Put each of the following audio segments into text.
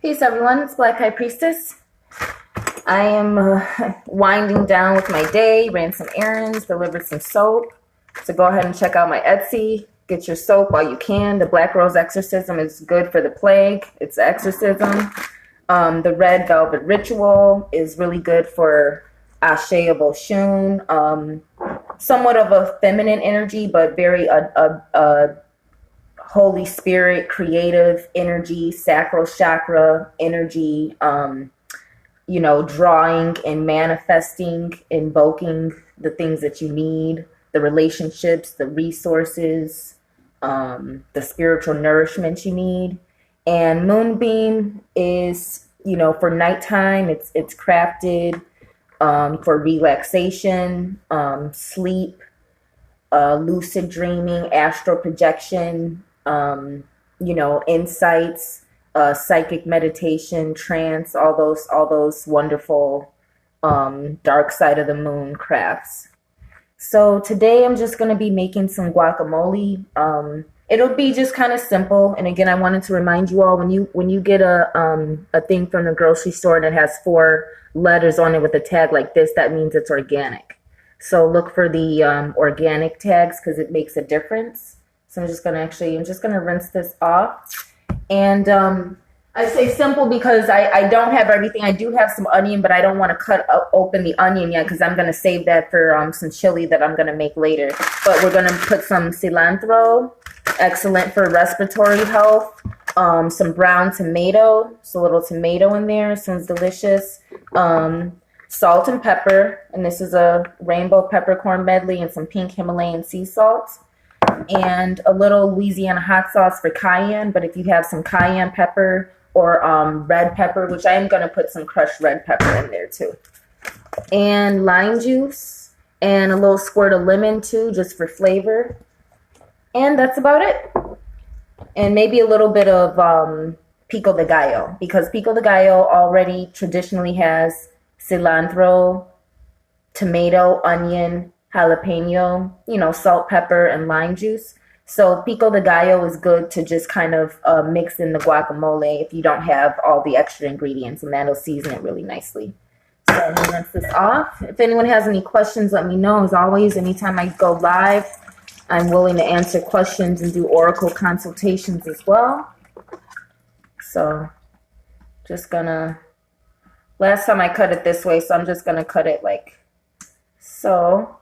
Peace, everyone. It's Black Eyed Priestess. I am winding down with my day, ran some errands, delivered some soap. So go ahead and check out my Etsy. Get your soap while you can. The Black Rose Exorcism is good for the plague. It's exorcism. The Red Velvet Ritual is really good for Ashe Oshun. Somewhat of a feminine energy, but very Holy Spirit, creative energy, sacral chakra energy, drawing and manifesting, invoking the things that you need, the relationships, the resources, the spiritual nourishment you need. And Moonbeam is, for nighttime, it's crafted for relaxation, sleep, lucid dreaming, astral projection, insights, psychic meditation, trance, all those wonderful dark side of the moon crafts. So today I'm just going to be making some guacamole. It'll be just kind of simple. And again, I wanted to remind you all, when you get a thing from the grocery store and it has 4 letters on it with a tag like this, that means it's organic. So look for the organic tags because it makes a difference. So I'm just gonna rinse this off. And I say simple because I don't have everything. I do have some onion, but I don't want to cut open the onion yet because I'm gonna save that for some chili that I'm gonna make later. But we're gonna put some cilantro, excellent for respiratory health. Some brown tomato, so a little tomato in there, sounds delicious. Salt and pepper, and this is a rainbow peppercorn medley and some pink Himalayan sea salt, and a little Louisiana hot sauce for cayenne. But if you have some cayenne pepper or red pepper, which I am going to put some crushed red pepper in there too, and lime juice, and a little squirt of lemon too, just for flavor. And that's about it. And maybe a little bit of pico de gallo, because pico de gallo already traditionally has cilantro, tomato, onion, jalapeno, salt, pepper, and lime juice. So pico de gallo is good to just kind of mix in the guacamole if you don't have all the extra ingredients, and that'll season it really nicely. So I'm going to rinse this off. If anyone has any questions, let me know. As always, anytime I go live, I'm willing to answer questions and do oracle consultations as well. So just gonna... Last time I cut it this way, so I'm just going to cut it like so.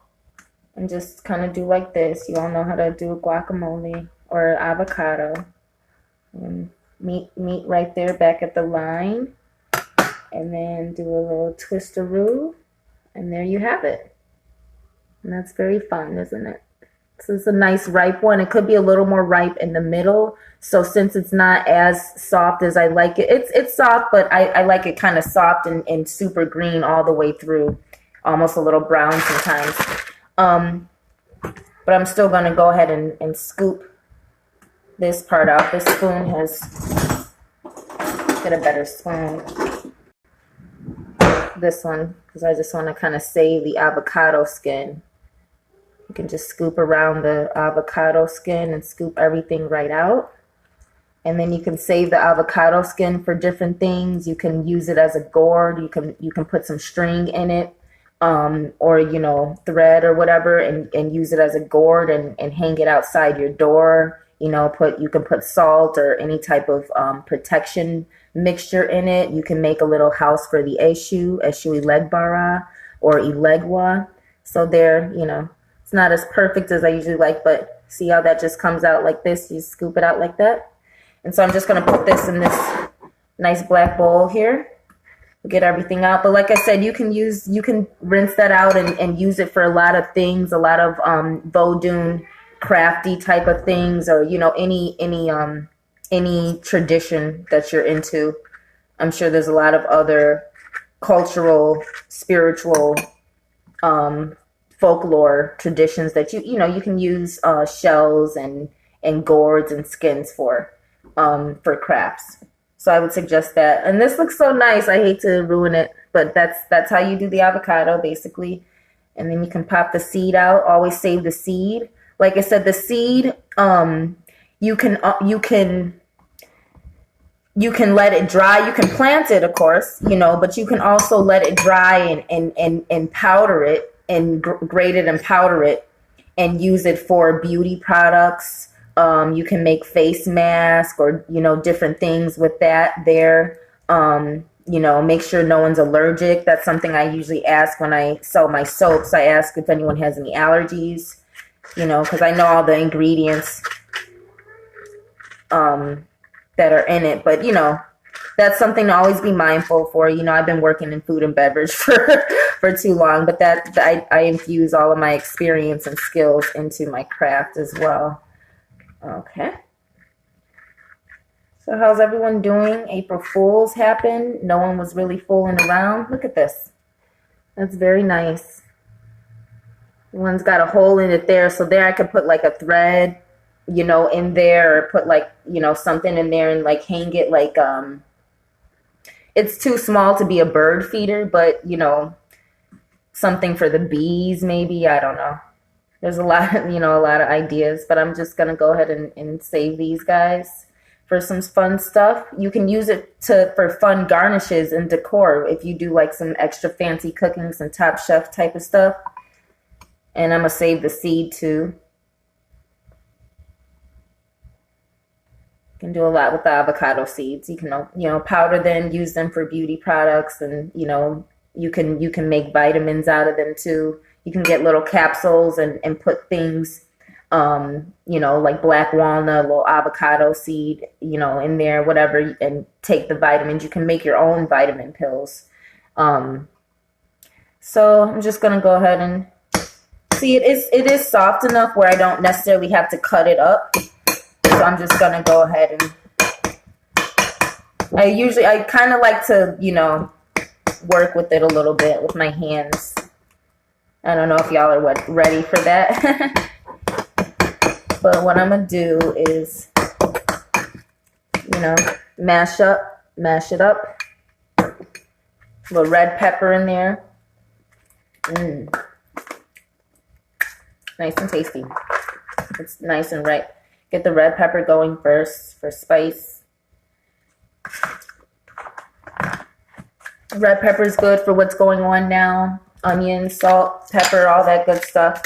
And just kind of do like this. You all know how to do guacamole or avocado. And meat right there back at the line. And then do a little twisteroo. And there you have it. And that's very fun, isn't it? So it's a nice ripe one. It could be a little more ripe in the middle. So since it's not as soft as I like it, it's soft, but I like it kind of soft and super green all the way through, almost a little brown sometimes. But I'm still going to go ahead and scoop this part out. This spoon has, get a better spoon. This one, because I just want to kind of save the avocado skin. You can just scoop around the avocado skin and scoop everything right out. And then you can save the avocado skin for different things. You can use it as a gourd. You can put some string in it, or thread or whatever, and use it as a gourd and hang it outside your door. You can put salt or any type of protection mixture in it. You can make a little house for the Eshu Ilegbara or Ilegwa. So there, it's not as perfect as I usually like, but see how that just comes out like this? You scoop it out like that. And so I'm just going to put this in this nice black bowl here. Get everything out. But like I said, you can rinse that out and use it for a lot of things, a lot of Vodun crafty type of things, or any tradition that you're into. I'm sure there's a lot of other cultural, spiritual, folklore traditions that you can use shells and gourds and skins for crafts. So I would suggest that. And this looks so nice. I hate to ruin it, but that's how you do the avocado basically. And then you can pop the seed out. Always save the seed. Like I said, the seed you can you can let it dry. You can plant it, of course, but you can also let it dry and powder it and grate it and powder it and use it for beauty products. You can make face masks or, different things with that there. Make sure no one's allergic. That's something I usually ask when I sell my soaps. I ask if anyone has any allergies, because I know all the ingredients that are in it. But, that's something to always be mindful for. I've been working in food and beverage for too long, but that I infuse all of my experience and skills into my craft as well. Okay. So how's everyone doing? April Fools happened. No one was really fooling around. Look at this. That's very nice. One's got a hole in it there. So there I could put like a thread, in there, or put like, something in there and like hang it like, it's too small to be a bird feeder, but, something for the bees maybe. I don't know. There's a lot of ideas, but I'm just going to go ahead and save these guys for some fun stuff. You can use it for fun garnishes and decor if you do like some extra fancy cooking, some Top Chef type of stuff. And I'm going to save the seed too. You can do a lot with the avocado seeds. You can, powder them, use them for beauty products, and, you can make vitamins out of them too. You can get little capsules and put things, like black walnut, little avocado seed, in there, whatever, and take the vitamins. You can make your own vitamin pills. So I'm just going to go ahead and see, it is soft enough where I don't necessarily have to cut it up. So I'm just going to go ahead and I kind of like to, work with it a little bit with my hands. I don't know if y'all are ready for that. But what I'm going to do is, mash it up. A little red pepper in there. Nice and tasty. It's nice and right. Get the red pepper going first for spice. Red pepper is good for what's going on now. Onion, salt, pepper, all that good stuff.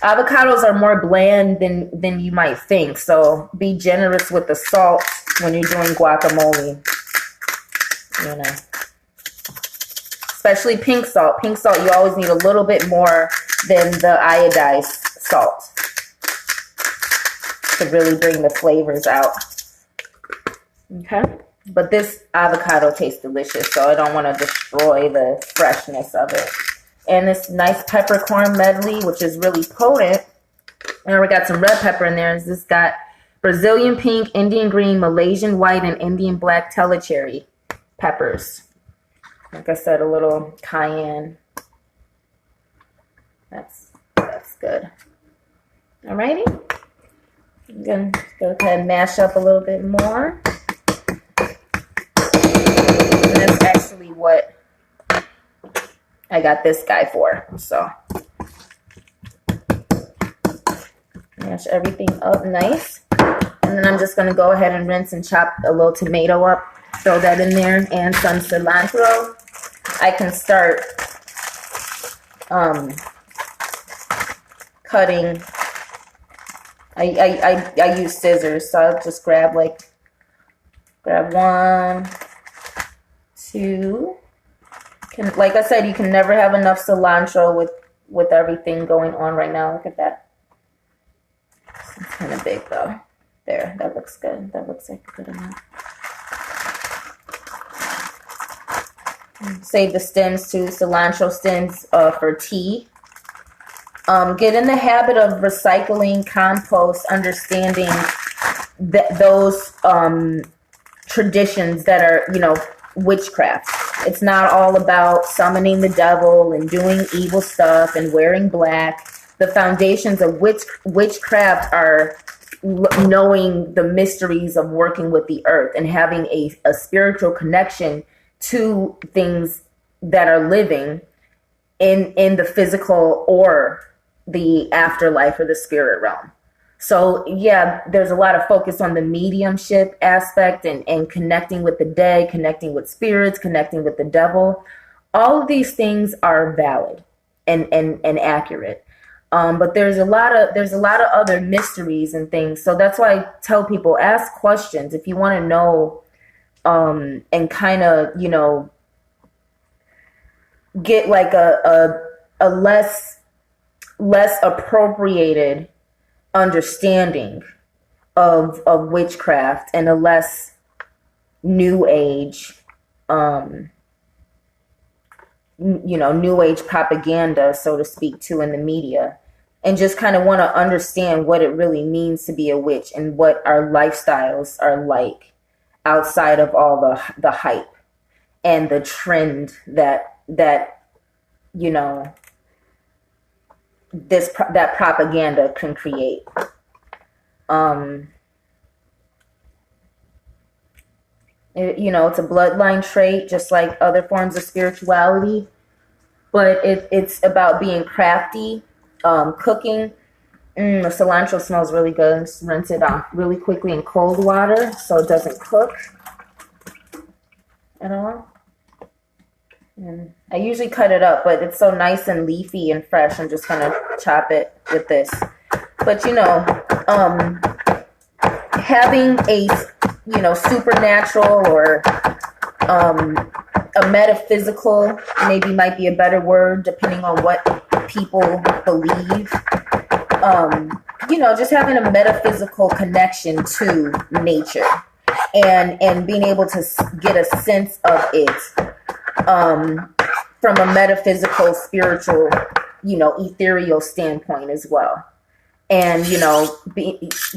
Avocados are more bland than you might think, so be generous with the salt when you're doing guacamole. Especially pink salt. Pink salt, you always need a little bit more than the iodized salt to really bring the flavors out. Okay? But this avocado tastes delicious, so I don't want to destroy the freshness of it. And this nice peppercorn medley, which is really potent. And we got some red pepper in there. This got Brazilian pink, Indian green, Malaysian white, and Indian black telecherry peppers. Like I said, a little cayenne. That's good. Alrighty. I'm going to go ahead and mash up a little bit more. And that's actually what I got this guy for. So mash everything up nice. And then I'm just going to go ahead and rinse and chop a little tomato up. Throw that in there and some cilantro. I can start cutting. I use scissors, so I'll just grab one, two. Like I said, you can never have enough cilantro with everything going on right now. Look at that. It's kind of big though. There, that looks good. That looks like a good amount. Save the stems too, cilantro stems for tea. Get in the habit of recycling, compost, understanding those traditions that are, witchcraft. It's not all about summoning the devil and doing evil stuff and wearing black. The foundations of witchcraft are knowing the mysteries of working with the earth and having a spiritual connection to things that are living in the physical or the afterlife or the spirit realm. So yeah, there's a lot of focus on the mediumship aspect and connecting with the dead, connecting with spirits, connecting with the devil. All of these things are valid and accurate. But there's a lot of other mysteries and things. So that's why I tell people, ask questions if you want to know, and kind of, get like a less appropriated understanding of witchcraft, and a less new age, um new age propaganda, so to speak, too, in the media, and just kind of want to understand what it really means to be a witch and what our lifestyles are like outside of all the hype and the trend that you know that propaganda can create. um it's a bloodline trait, just like other forms of spirituality, but it's about being crafty, cooking. The cilantro smells really good. Just rinse it off really quickly in cold water so it doesn't cook at all. And I usually cut it up, but it's so nice and leafy and fresh. I'm just gonna chop it with this. But having a supernatural, or a metaphysical, maybe might be a better word depending on what people believe. Just having a metaphysical connection to nature, and being able to get a sense of it, from a metaphysical, spiritual, ethereal standpoint as well. And,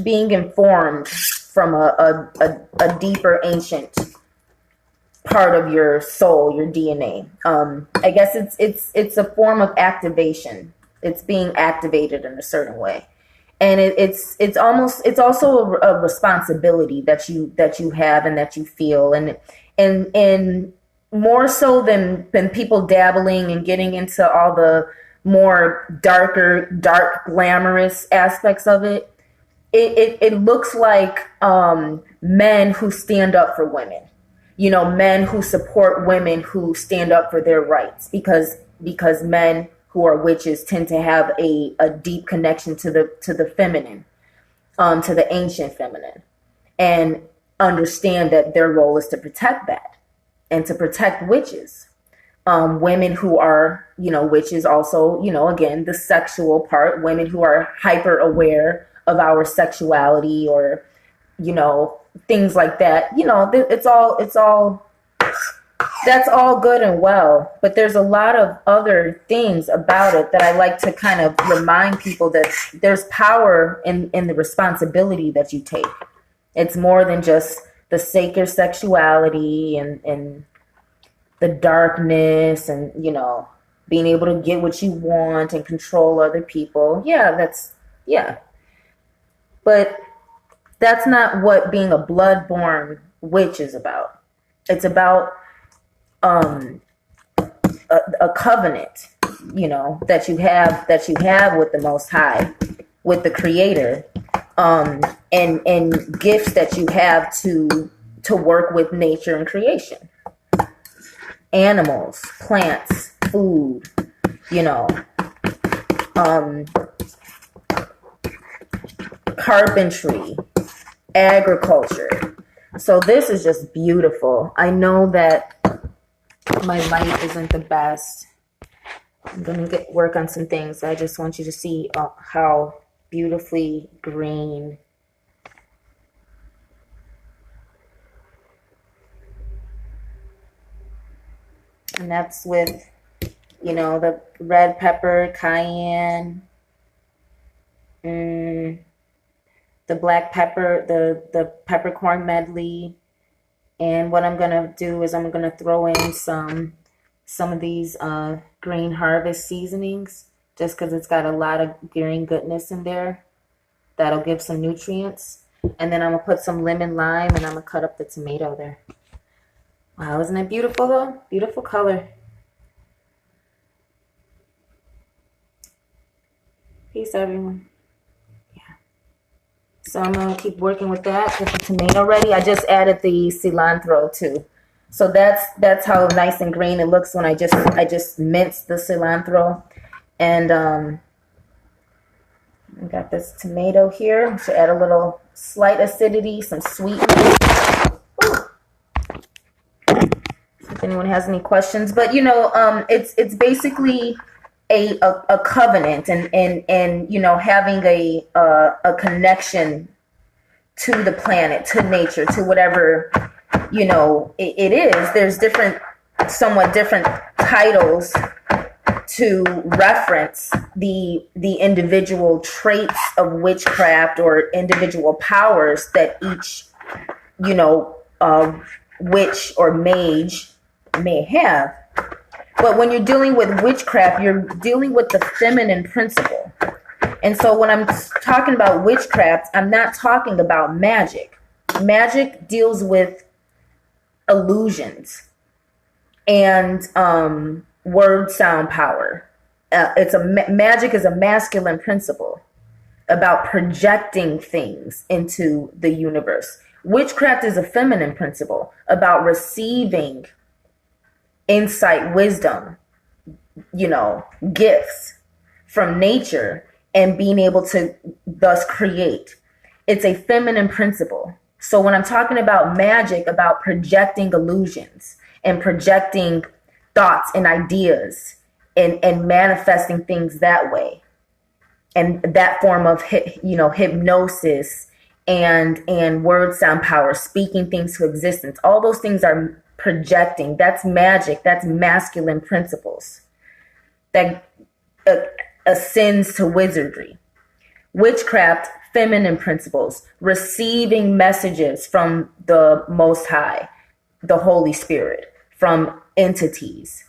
being informed from a deeper, ancient part of your soul, your DNA. I guess it's a form of activation. It's being activated in a certain way. And it's also a responsibility that you have and that you feel, and more so than people dabbling and getting into all the more dark glamorous aspects of it. It looks like, men who stand up for women, men who support women who stand up for their rights, because men who are witches tend to have a deep connection to the feminine, to the ancient feminine, and understand that their role is to protect that and to protect witches. Women who are, witches also, again, the sexual part, women who are hyper aware of our sexuality, or, things like that. It's all, that's all good and well, but there's a lot of other things about it that I like to kind of remind people that there's power in the responsibility that you take. It's more than just the sacred sexuality and the darkness, and being able to get what you want and control other people. But that's not what being a blood-born witch is about. It's about a covenant, that you have with the Most High, with the Creator, and gifts that you have to work with nature and creation. Animals, plants, food, carpentry, agriculture. So this is just beautiful. I know that my light isn't the best. I'm going to work on some things. I just want you to see how beautifully green. And that's with, the red pepper, cayenne, the black pepper, the peppercorn medley. And what I'm going to do is I'm going to throw in some of these green harvest seasonings, just because it's got a lot of green goodness in there. That'll give some nutrients. And then I'm going to put some lemon lime, and I'm going to cut up the tomato there. Wow, isn't it beautiful though? Beautiful color. Peace, everyone. So I'm gonna keep working with that. Get the tomato ready. I just added the cilantro too. So that's how nice and green it looks when I just minced the cilantro. And I got this tomato here. Should add a little slight acidity, some sweetness. If anyone has any questions, but it's basically a covenant and having a connection to the planet, to nature, to whatever it is. There's somewhat different titles to reference the individual traits of witchcraft or individual powers that each witch or mage may have. But when you're dealing with witchcraft, you're dealing with the feminine principle. And so when I'm talking about witchcraft, I'm not talking about magic. Magic deals with illusions and word sound power. Magic is a masculine principle about projecting things into the universe. Witchcraft is a feminine principle about receiving insight, wisdom, gifts from nature and being able to thus create. It's a feminine principle. So when I'm talking about magic, about projecting illusions and projecting thoughts and ideas and manifesting things that way, and that form of hypnosis and word sound power, speaking things to existence, all those things are projecting. That's magic. That's masculine principles that ascends to wizardry. Witchcraft, feminine principles, receiving messages from the Most High, the Holy Spirit, from entities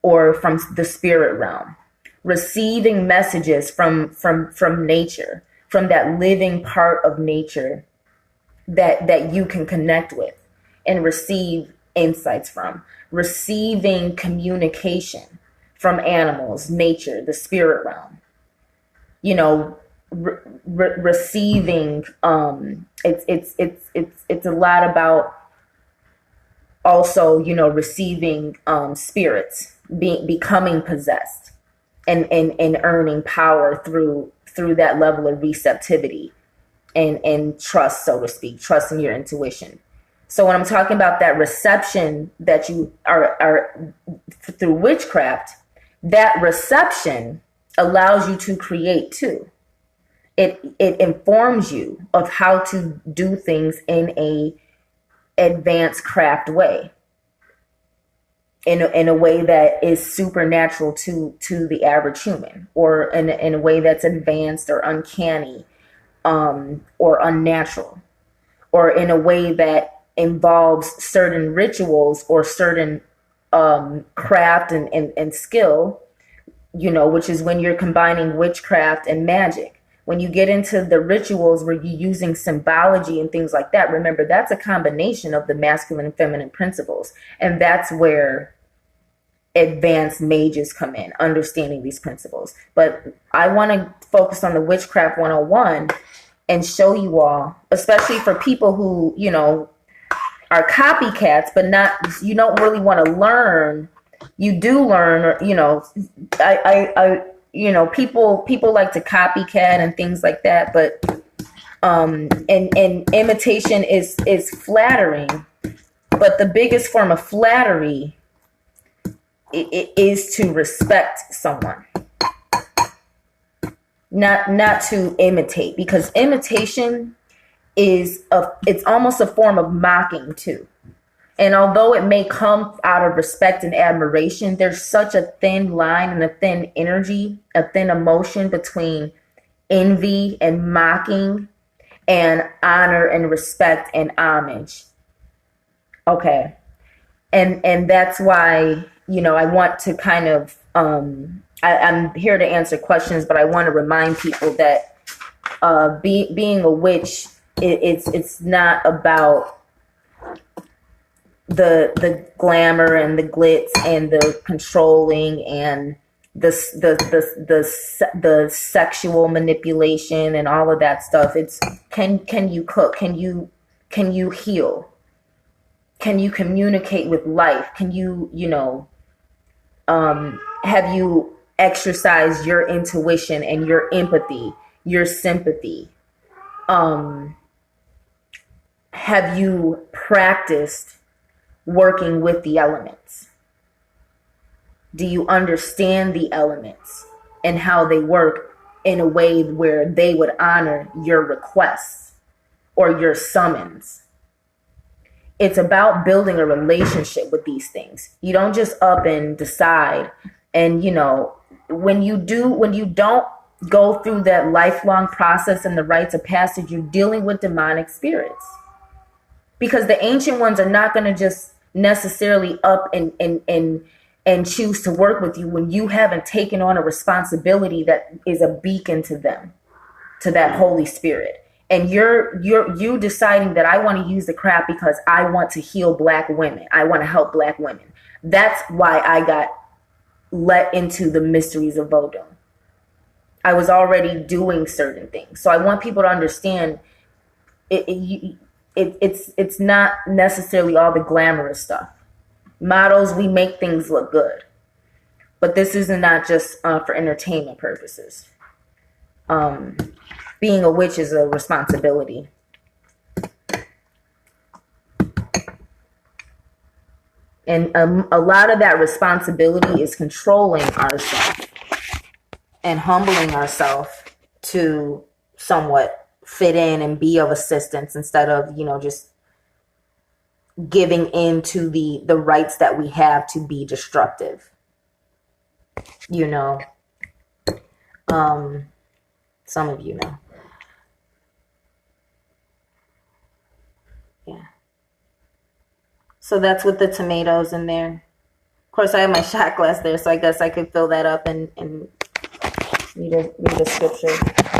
or from the spirit realm, receiving messages from nature, from that living part of nature that you can connect with and receive insights from, receiving communication from animals, nature, the spirit realm, receiving. It's a lot about also receiving spirits, becoming possessed, and earning power through that level of receptivity and trust, so to speak, trust in your intuition. So when I'm talking about that reception that you are through witchcraft, that reception allows you to create too. It informs you of how to do things in a advanced craft way, in a way that is supernatural to the average human, or in a way that's advanced or uncanny, or unnatural, or in a way that involves certain rituals or certain craft and skill, which is when you're combining witchcraft and magic. When you get into the rituals where you're using symbology and things like that, remember, that's a combination of the masculine and feminine principles. And that's where advanced mages come in, understanding these principles. But I want to focus on the Witchcraft 101 and show you all, especially for people who, are copycats, but you don't really want to learn. You do learn, or, people like to copycat and things like that, but and imitation is flattering, but the biggest form of flattery is to respect someone, not to imitate, because imitation it's almost a form of mocking too. And although it may come out of respect and admiration, there's such a thin line and a thin energy, a thin emotion between envy and mocking and honor and respect and homage. Okay. And that's why, I want to kind of, I'm here to answer questions, but I want to remind people that being a witch, it's not about the glamour and the glitz and the controlling and the sexual manipulation and all of that stuff. It's can you cook? Can you heal? Can you communicate with life? Can you have you exercised your intuition and your empathy, your sympathy? Have you practiced working with the elements? Do you understand the elements and how they work in a way where they would honor your requests or your summons? It's about building a relationship with these things. You don't just up and decide. And when you don't go through that lifelong process and the rites of passage, you're dealing with demonic spirits. Because the ancient ones are not going to just necessarily up and choose to work with you when you haven't taken on a responsibility that is a beacon to them, to that Holy Spirit. And you deciding that I want to use the craft because I want to heal Black women. I want to help Black women. That's why I got let into the mysteries of Vodou. I was already doing certain things. So I want people to understand it's not necessarily all the glamorous stuff. Models, we make things look good. But this is not just for entertainment purposes. Being a witch is a responsibility. And a lot of that responsibility is controlling ourselves and humbling ourselves to somewhat fit in and be of assistance instead of, just giving in to the rights that we have to be destructive. Some of you know. Yeah. So that's with the tomatoes in there. Of course, I have my shot glass there, so I guess I could fill that up and read a scripture.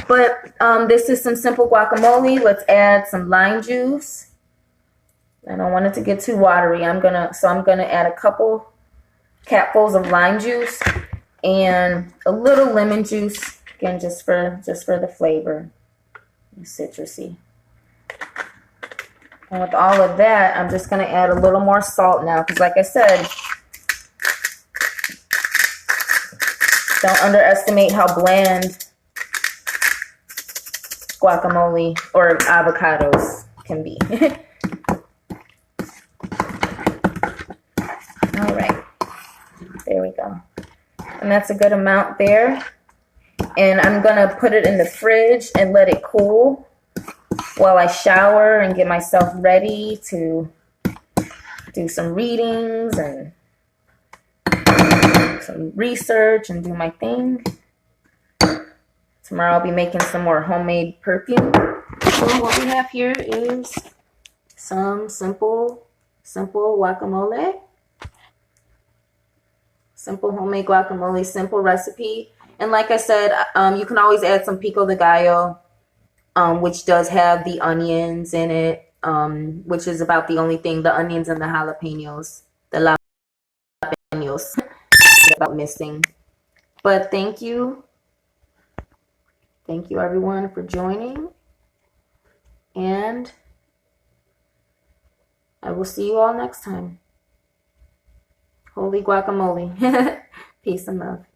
But this is some simple guacamole. Let's add some lime juice. I don't want it to get too watery. I'm gonna add a couple capfuls of lime juice and a little lemon juice, again, just for the flavor, citrusy. And with all of that, I'm just going to add a little more salt now, because like I said, don't underestimate how bland guacamole or avocados can be. All right, there we go. And that's a good amount there. And I'm going to put it in the fridge and let it cool while I shower and get myself ready to do some readings and some research and do my thing. Tomorrow I'll be making some more homemade perfume. So what we have here is some simple guacamole. Simple homemade guacamole, simple recipe. And like I said, you can always add some pico de gallo, which does have the onions in it, which is about the only thing, the onions and the jalapenos. The jalapenos about missing. But thank you. Thank you everyone for joining. And I will see you all next time. Holy guacamole. Peace and love.